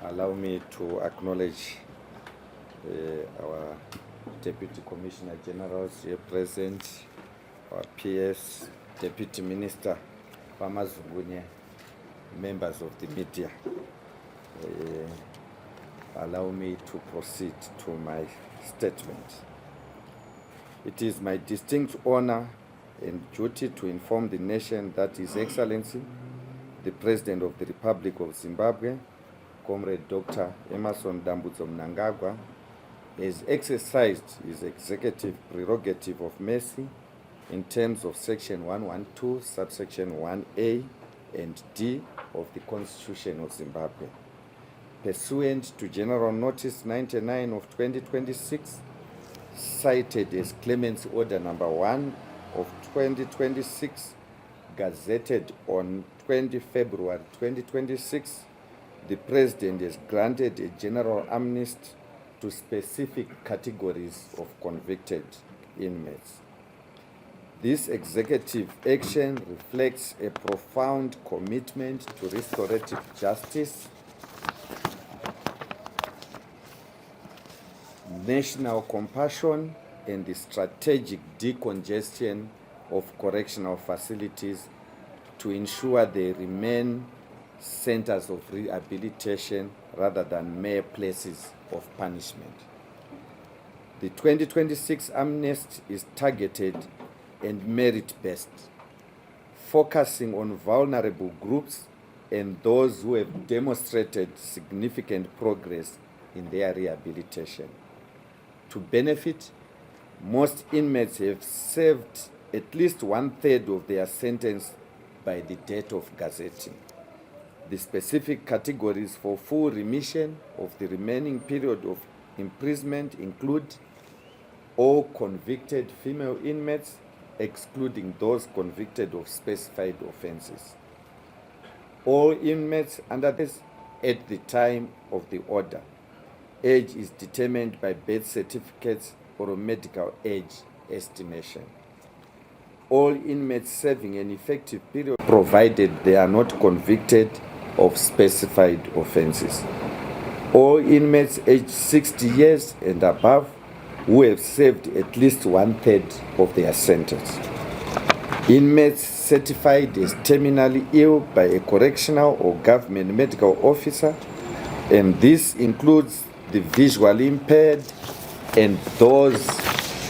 Allow me to acknowledge our Deputy Commissioner Generals here present, our PS, Deputy Minister Pamazungunye, members of the media. Allow me to proceed to my statement. It is my distinct honor and duty to inform the nation that His Excellency, the President of the Republic of Zimbabwe, Comrade Dr. Emmerson Dambudzo Mnangagwa, has exercised his executive prerogative of mercy in terms of Section 112, subsection 1A and D of the Constitution of Zimbabwe. Pursuant to General Notice 99 of 2026, cited as Clemency Order Number 1 of 2026, gazetted on 20 February 2026, the President has granted a general amnesty to specific categories of convicted inmates. This executive action reflects a profound commitment to restorative justice, national compassion, and the strategic decongestion of correctional facilities to ensure they remain centers of rehabilitation rather than mere places of punishment. The 2026 amnesty is targeted and merit-based, focusing on vulnerable groups and those who have demonstrated significant progress in their rehabilitation. To benefit, most inmates have served at least 1/3 of their sentence by the date of gazetting. The specific categories for full remission of the remaining period of imprisonment include all convicted female inmates, excluding those convicted of specified offenses. All inmates under this at the time of the order. Age is determined by birth certificates or a medical age estimation. All inmates serving an effective period, provided they are not convicted of specified offenses. All inmates aged 60 years and above who have served at least 1/3 of their sentence. Inmates certified as terminally ill by a correctional or government medical officer, and this includes the visually impaired and those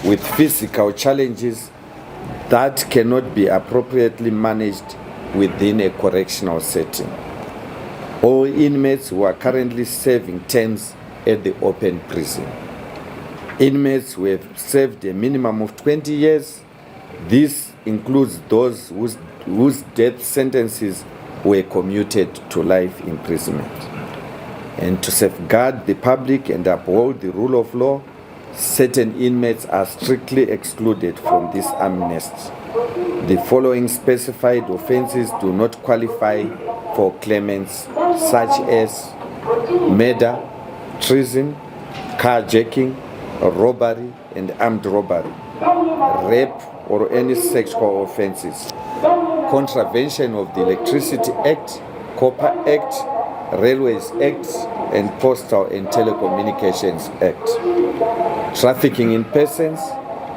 with physical challenges that cannot be appropriately managed within a correctional setting. All inmates who are currently serving terms at the open prison. Inmates who have served a minimum of 20 years. This includes those whose death sentences were commuted to life imprisonment. And to safeguard the public and uphold the rule of law, certain inmates are strictly excluded from this amnesty. The following specified offenses do not qualify for clemency, such as murder, treason, carjacking, robbery and armed robbery, rape or any sexual offenses, contravention of the Electricity Act, Copper Act, Railways Act, and Postal and Telecommunications Act, trafficking in persons,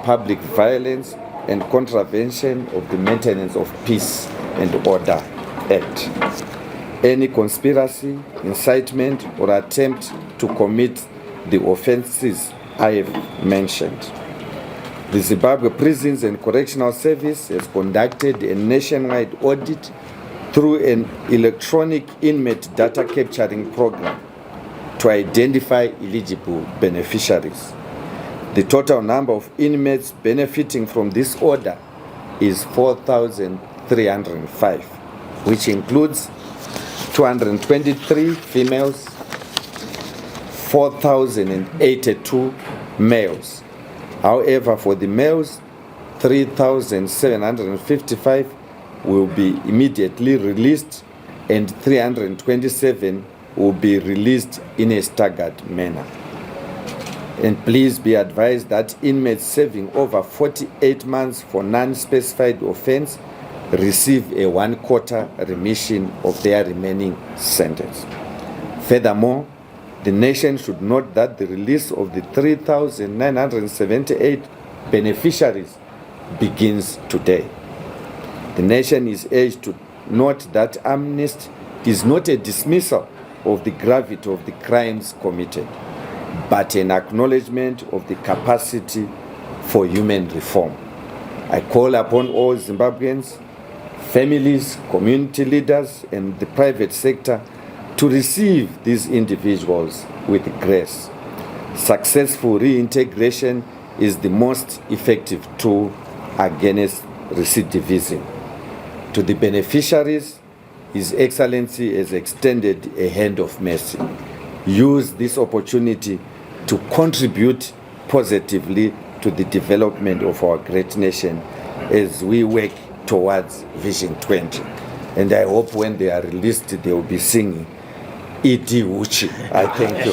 public violence, and contravention of the Maintenance of Peace and Order Act. Any conspiracy, incitement, or attempt to commit the offenses I have mentioned. The Zimbabwe Prisons and Correctional Service has conducted a nationwide audit through an electronic inmate data capturing program to identify eligible beneficiaries. The total number of inmates benefiting from this order is 4,305, which includes 223 females, 4,082 males. However, for the males, 3,755 will be immediately released and 327 will be released in a staggered manner. And please be advised that inmates serving over 48 months for non-specified offense receive a 1/4 remission of their remaining sentence. Furthermore, the nation should note that the release of the 3,978 beneficiaries begins today. The nation is urged to note that amnesty is not a dismissal of the gravity of the crimes committed, but an acknowledgement of the capacity for human reform. I call upon all Zimbabweans, families, community leaders, and the private sector to receive these individuals with grace. Successful reintegration is the most effective tool against recidivism. To the beneficiaries, His Excellency has extended a hand of mercy. Use this opportunity to contribute positively to the development of our great nation as we work towards Vision 20. And I hope when they are released, they will be singing Idi Uchi. I thank you.